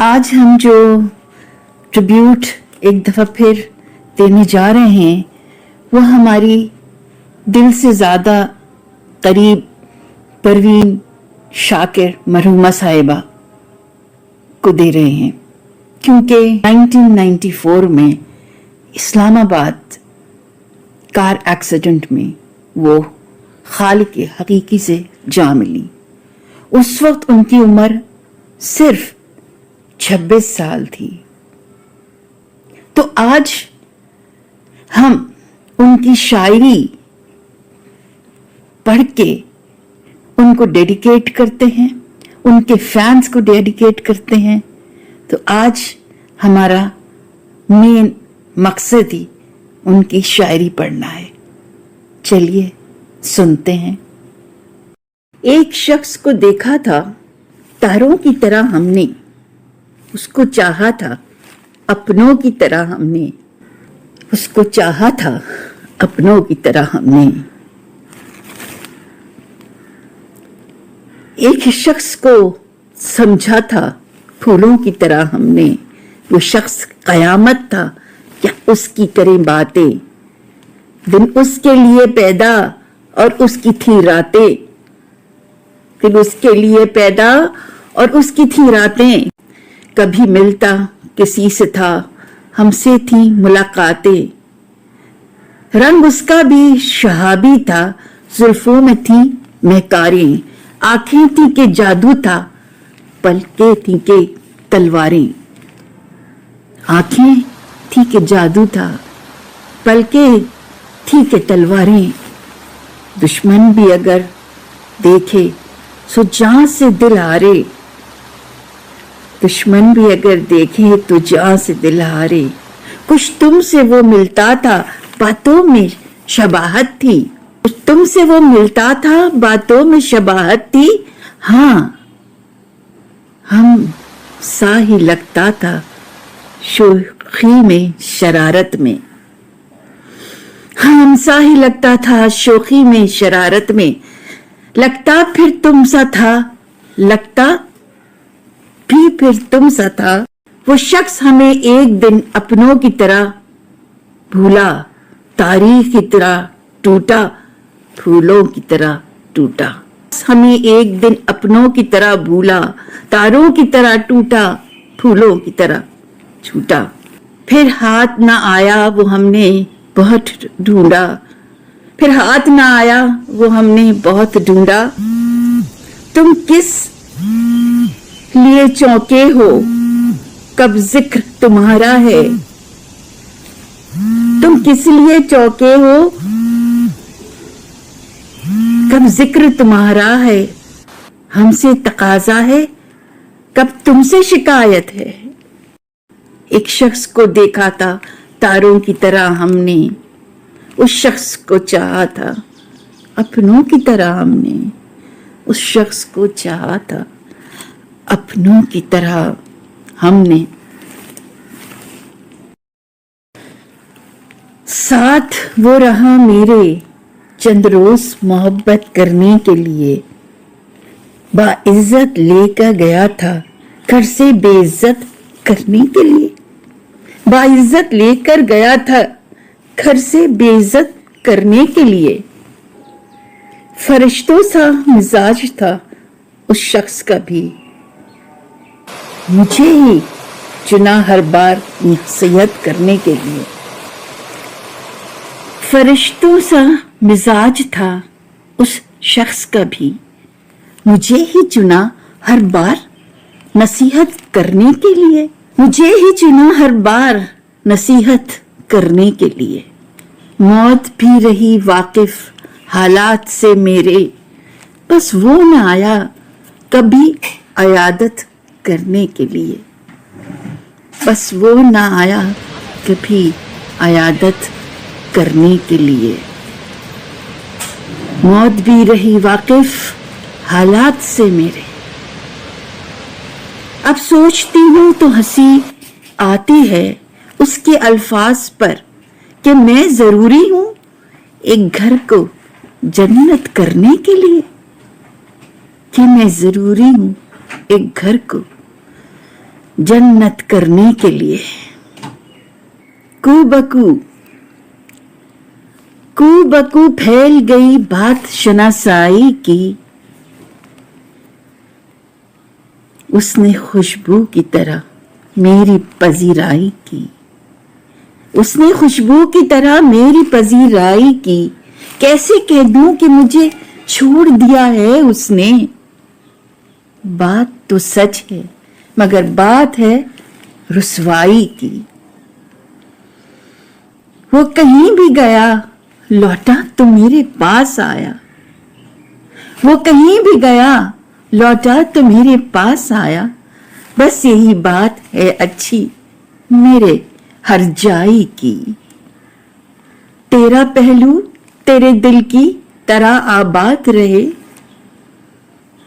आज हम जो ट्रिब्यूट एक दफ़ा फिर देने जा रहे हैं वो हमारी दिल से ज़्यादा करीब परवीन शाकिर मरहूमा साहिबा को दे रहे हैं, क्योंकि 1994 में इस्लामाबाद कार एक्सीडेंट में वो खालिक हकीकी से जा मिली। उस वक्त उनकी उम्र सिर्फ 26 साल थी। तो आज हम उनकी शायरी पढ़ के उनको डेडिकेट करते हैं, उनके फैंस को डेडिकेट करते हैं। तो आज हमारा मेन मकसद ही उनकी शायरी पढ़ना है। चलिए सुनते हैं। एक शख्स को देखा था तारों की तरह हमने, उसको चाहा था अपनों की तरह हमने, उसको चाहा था अपनों की तरह हमने। एक शख्स को समझा था फूलों की तरह हमने, वो शख्स कयामत था क्या उसकी करें बातें। दिन उसके लिए पैदा और उसकी थी रातें, दिन उसके लिए पैदा और उसकी थी रातें। कभी मिलता किसी से था, हमसे थी मुलाकातें। रंग उसका भी शहाबी था, जुल्फों में थी महकारें। आंखें थी के जादू था, पलकें थी के तलवारें। आंखें थी के जादू था, पलकें थी के तलवारें। दुश्मन भी अगर देखे सो जान से दिल हारे, दुश्मन भी अगर देखे तो जान से दिल हारे। कुछ तुमसे वो मिलता था, बातों में शबाहत थी, कुछ तुमसे वो मिलता था, बातों में शबाहत थी। हाँ, हम सा ही लगता था शोखी में शरारत में, हम सा ही लगता था शोखी में शरारत में। लगता फिर तुम सा था, लगता भी फिर तुम सा था। वो शख्स हमें एक दिन अपनों की तरह भूला, तारीख की तरह टूटा, फूलों की तरह टूटा। हमें एक दिन अपनों की तरह भूला, तारों की तरह टूटा, फूलों की तरह छूटा। फिर हाथ ना आया वो हमने बहुत ढूंढा, फिर हाथ ना आया वो हमने बहुत ढूंढा। तुम किस लिए चौंके हो, कब जिक्र तुम्हारा है। तुम किस लिए चौंके हो, कब जिक्र तुम्हारा है। हमसे तकाजा है, कब तुमसे शिकायत है। एक शख्स को देखा था तारों की तरह हमने, उस शख्स को चाहा था अपनों की तरह हमने, उस शख्स को चाहा था अपनों की तरह हमने। साथ वो रहा मेरे चंद रोज मोहब्बत करने के लिए, बाइज्जत लेकर गया था घर से बेइज्जत करने के लिए, बाइज्जत लेकर गया था घर से बेइज्जत करने के लिए। फरिश्तों सा मिजाज था उस शख्स का भी, मुझे ही चुना हर बार नसीहत करने के लिए। फरिश्तों सा मिजाज था उस शख्स का भी, मुझे ही चुना हर बार नसीहत करने के लिए, मुझे ही चुना हर बार नसीहत करने के लिए। मौत भी रही वाकिफ हालात से मेरे, बस वो न आया कभी अयादत करने के लिए, बस वो न आया कभी अयादत करने के लिए। मौत भी रही वाकिफ हालात से मेरे। अब सोचती हूँ तो हंसी आती है उसके अल्फाज पर कि मैं जरूरी हूँ एक घर को जन्नत करने के लिए, कि मैं जरूरी हूँ एक घर को जन्नत करने के लिए। कू बकू फैल गई बात शनासाई की, उसने खुशबू की तरह मेरी पजीराई की, उसने खुशबू की तरह मेरी पजीराई की। कैसे कह दूं कि मुझे छोड़ दिया है उसने। बात तो सच है मगर बात है रुसवाई की। वो कहीं भी गया लौटा तो मेरे पास आया, वो कहीं भी गया लौटा तो मेरे पास आया। बस यही बात है अच्छी मेरे हर जाई की। तेरा पहलू तेरे दिल की तरह आबाद रहे,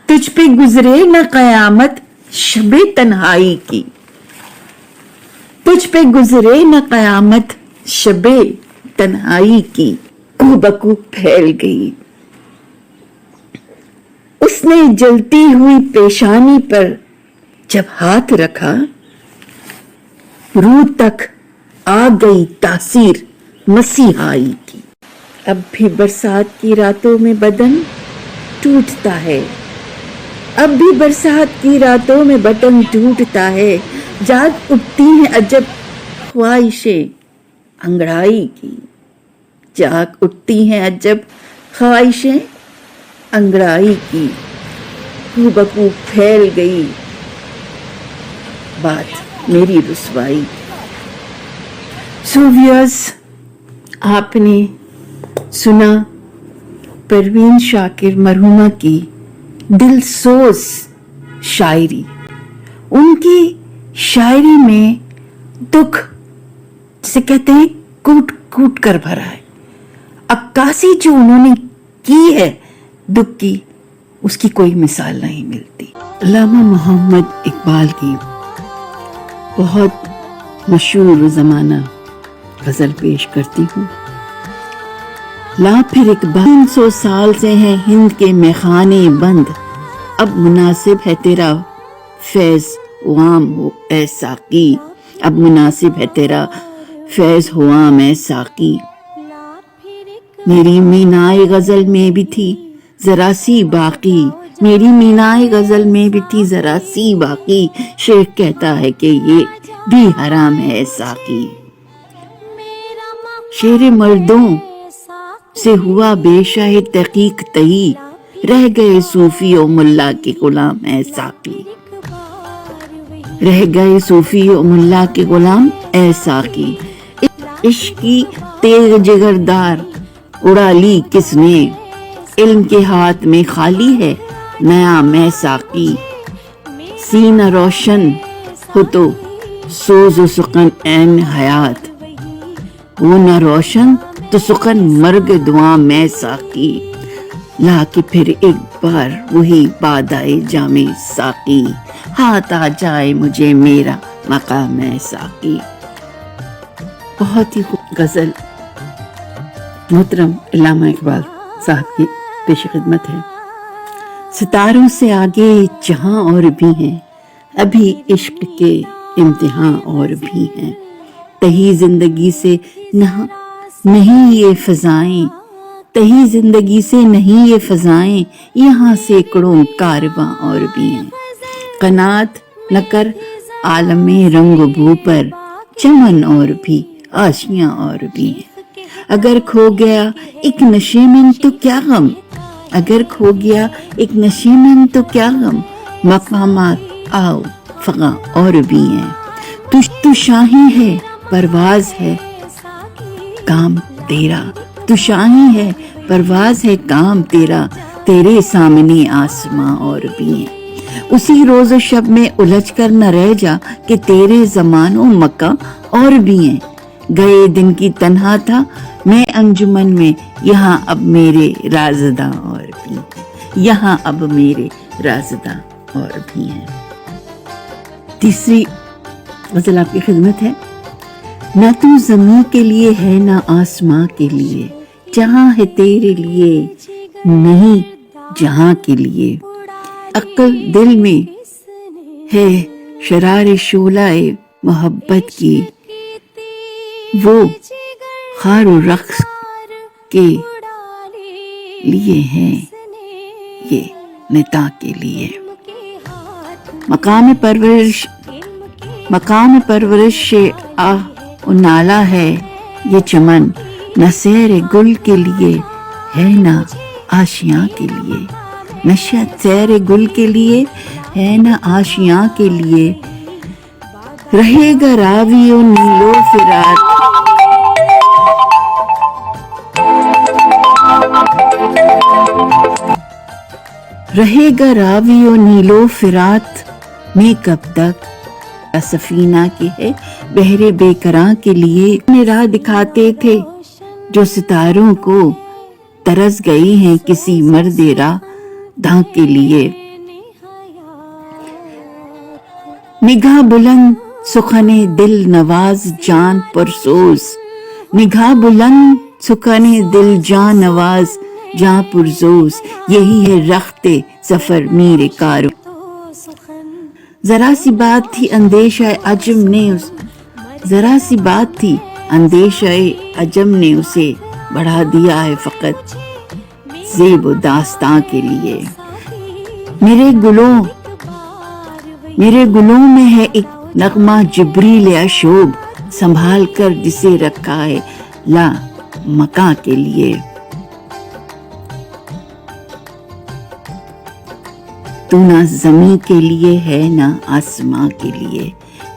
तुझ पे गुजरे न कयामत शबे तन्हाई की, तुझ पे गुजरे न कयामत शबे तन्हाई की। कूबकू फैल गई। उसने जलती हुई पेशानी पर जब हाथ रखा, रूह तक आ गई तासीर मसीहाई की। अब भी बरसात की रातों में बदन टूटता है, अब भी बरसात की रातों में बदन टूटता है। जाग उठती हैं अजब ख्वाहिशें अंगड़ाई की, जाग उठती हैं अजब ख्वाहिशें अंगड़ाई की। कूबकू फैल गई बात मेरी रुसवाई। सो व्यूअर्स, आपने सुना परवीन शाकिर मरहुमा की दिलसोज शायरी। उनकी शायरी में दुख जिसे कहते हैं कूट कूट कर भरा है। अक्कासी जो उन्होंने की है दुख की, उसकी कोई मिसाल नहीं मिलती। अल्लामा मोहम्मद इकबाल की बहुत मशहूर ज़माना गज़ल पेश करती हूँ। ला फिर इकबाल 300 साल से हैं हिंद के मैखाने बंद, अब मुनासिब है तेरा फैज़ वाम हो ए साकी, अब मुनासिब है तेरा फैज़ हुआम ए साकी। मेरी मीनाए गज़ल में भी थी जरा सी बाकी, मेरी मीनाए गज़ल में भी थी जरा सी बाकी। शेख कहता है कि ये भी हराम है साकी। शेर मर्दों से हुआ बेशाह तहकीक तही, रह गए सूफी और मुल्ला के गुलाम है साकी, रह गए सूफी और मुल्ला के गुलाम ए साकी। इश्क की तेग जिगरदार उड़ा ली किसने, इल्म के हाथ में खाली है नया मैं साकी। सीना रोशन हो तो सोज व सुकन ऐन हयात, वो न रोशन तो सुकन मर्ग दुआ मैं साकी। ला के फिर एक बार वही बादाए जामे साकी, हाथ आ जाए मुझे मेरा मकाम है साकी। बहुत ही खूब गज़ल मोहतरम अल्लामा इकबाल साहब की पेश खिदमत है। सितारों से आगे जहां और भी हैं, अभी इश्क के इम्तिहान और भी हैं। तही जिंदगी से नहीं ये फजाएं, तही जिंदगी से नहीं ये फजाएं, यहाँ सैकड़ों कारवां और भी हैं। कनात न कर आलमे रंग बू पर, चमन और भी आशियां और भी हैं। अगर खो गया एक नशे में तो क्या गम, अगर खो गया एक नशे में तो क्या गम। मकामात आओ फगा और भी हैं। तू शाही है परवाज है काम तेरा, तू शाही है परवाज है काम तेरा, तेरे सामने आसमां और भी हैं। उसी रोज़ शब में उलझ कर न रह जा कि तेरे ज़मानो मक्का और भी हैं। गए दिन की तन्हा था मैं अंजुमन में, यहाँ अब मेरे राज़दा और भी हैं, यहाँ अब मेरे राज़दा और भी हैं। तीसरी गज़ल आपकी खिदमत है। ना तू ज़मीं के लिए है ना आसमां के लिए, जहां है तेरे लिए नहीं जहां के लिए। अक्ल दिल में है शरार शोलाए मोहब्बत की, वो खार और रक्स के लिए हैं, ये निता के लिए। मकाम परवरिश आह और नाला है ये चमन, न सैर गुल के लिए है न आशियाँ के लिए। नशा सैर गुल के लिए है न आशियाँ के लिए, रहेगा रावियों नीलो फिरात, रहेगा रावियों नीलो फिरात में कब तक। सफीना के है बहरे बेकरां के लिए, अपने राह दिखाते थे जो सितारों को, तरस गई हैं किसी मर्दे राह दां के लिए। निगाह बुलंद सुखने दिल नवाज जान पुरसोज, निगाह बुलंद सुखने दिल जान नवाज जान पुरसोज, यही है रख्ते सफर मीरे कारो। जरा सी बात थी अंदेशा अजम ने जरा सी बात थी अंदेशा अजम ने उसे बढ़ा दिया है फकत ज़ेब दास्तां के लिए। मेरे गुलों में है एक नगमा जिब्रील अशोब, संभाल कर जिसे रखा है ला मकां के लिए। तू ना ज़मीं के लिए है ना आसमां के लिए,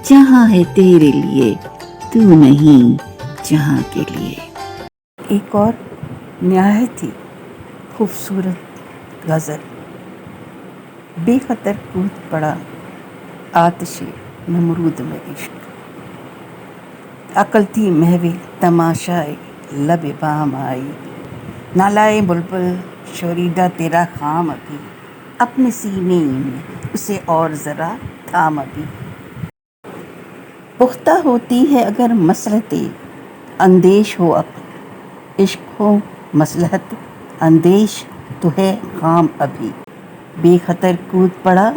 जहाँ है तेरे लिए तू नहीं जहाँ के लिए। एक और निहायत ही खूबसूरत गज़ल। बेखतर कूद पड़ा आतिशे नमरूद में इश्क, अकल थी महवी तमाशाए लबे बाम आई, नालाए बुलबुल शोरीदा तेरा खाम अभी, अपने सीने में उसे और ज़रा थाम अभी। पुख्ता होती है अगर मसलहते अंदेश हो अक्ल, इश्क हो मसलहत अंदेश तो है खाम अभी। बेखतर कूद पड़ा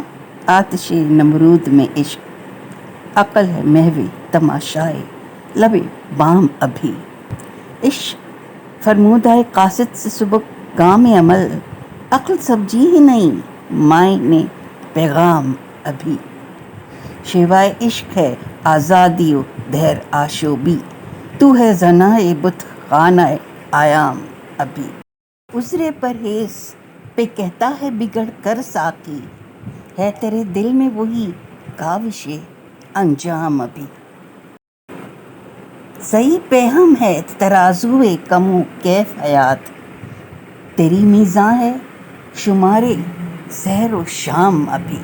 आतिशे नमरूद में इश्क, अकल है महवी तमाशाए लबे बाम अभी। इश्क फरमूदाए कासिद से सुबह गाम अमल, अक्ल सब्जी ही नहीं मायने पैगाम अभी। शिवाय इश्क है आज़ादी व धैर आशोबी, तू है ज़नाए बुत खानाए आयाम अभी। उज़रे परहेज़ पे कहता है बिगड़ कर साकी, है तेरे दिल में वही काविशे अंजाम अभी। सही पेहम है तराजुए कमो कैफ हयात, तेरी मीज़ां है शुमारे सहर व शाम अभी।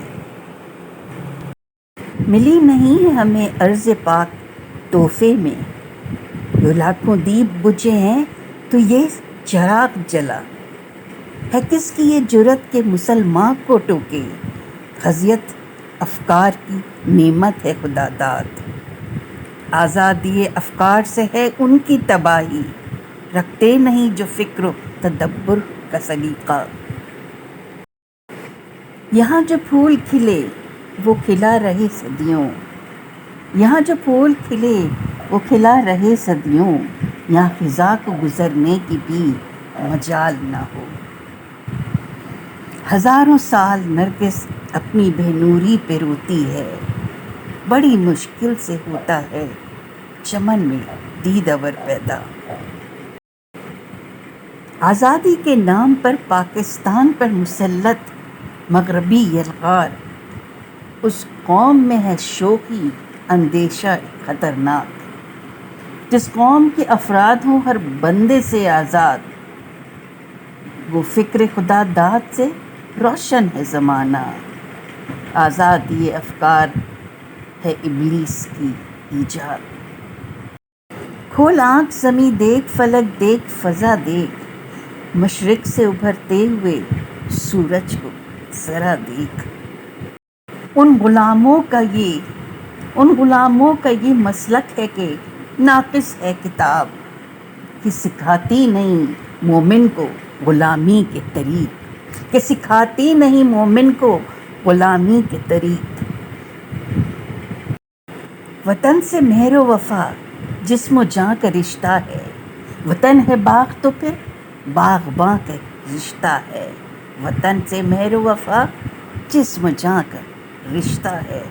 मिली नहीं है हमें अर्ज़ पाक तोहफे में, जो लाखों दीप बुझे हैं तो ये चराग जला है। किसकी ये जुरत के मुसलमान को टोके, खजियत अफकार की नेमत है खुदा दाद। आज़ादी अफकार से है उनकी तबाही, रखते नहीं जो फ़िक्र तदब्बुर का सलीका। यहाँ जो फूल खिले वो खिला रहे सदियों, यहाँ जो फूल खिले वो खिला रहे सदियों, यहाँ फ़िज़ा को गुज़रने की भी मजाल ना हो। हज़ारों साल नरगिस अपनी बेनूरी पे रोती है, बड़ी मुश्किल से होता है चमन में दीदावर पैदा। आज़ादी के नाम पर पाकिस्तान पर मुसल्लत मगरबी यलगार, उस कौम में है शोखी अंदेशा ख़तरनाक। जिस कौम के अफराद हों हर बंदे से आज़ाद, वो फ़िक्र खुदा दाद से रोशन है ज़माना। आज़ादी अफ़कार है इब्लीस की ईजाद। खोल आँख ज़मी देख फलक देख फ़ज़ा देख, मशरिक़ से उभरते हुए सूरज को ज़रा देख। उन ग़ुलामों का ये मसलक है कि नाक़िस है किताब, कि सिखाती नहीं मोमिन को ग़ुलामी के तरीक़, कि सिखाती नहीं मोमिन को ग़ुलामी के तरीक़। وطن سے مہر و وفا جسم و جاں کا رشتہ ہے، وطن ہے باغ تو پھر باغباں کا رشتہ ہے، وطن سے مہر و وفا جسم و جاں کا رشتہ ہے۔